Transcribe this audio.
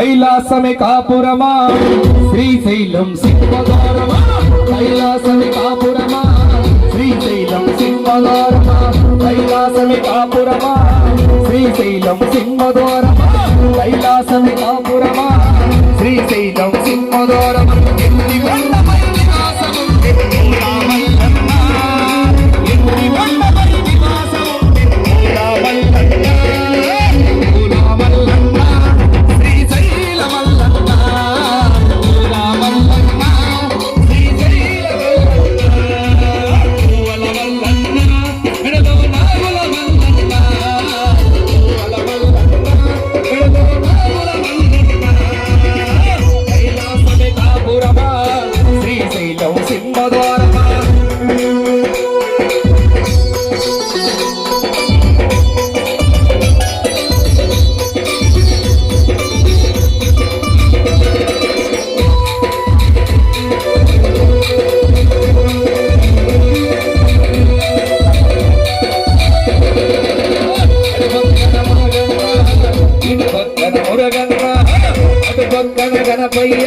కైలాసమే కాపురమా శ్రీశైలం సింహద్వారమా కైలాసమే కాపురమా శ్రీశైలం సింహద్వారమా కైలాసమే కాపురమా శ్రీశైలం సింహద్వారమా కైలాసమే కాపురమా శ్రీశైలం సింహద్వారమా ఎన్ని వందమై నివాసము రామయ్యన్న ఎన్ని వందమై నివాసము రామయ్యన్న రామయ్యన్న శ్రీశైల మల్లన్న రామయ్యన్న శ్రీశైల మల్లన్న మెడలో నాగుల మల్లన్న మెడలో నాగుల మల్లన్న కైలాసమే కాపురమా శ్రీశైలం సింహద్వారమా మురగన్న అటు పక్కన గణపయ్య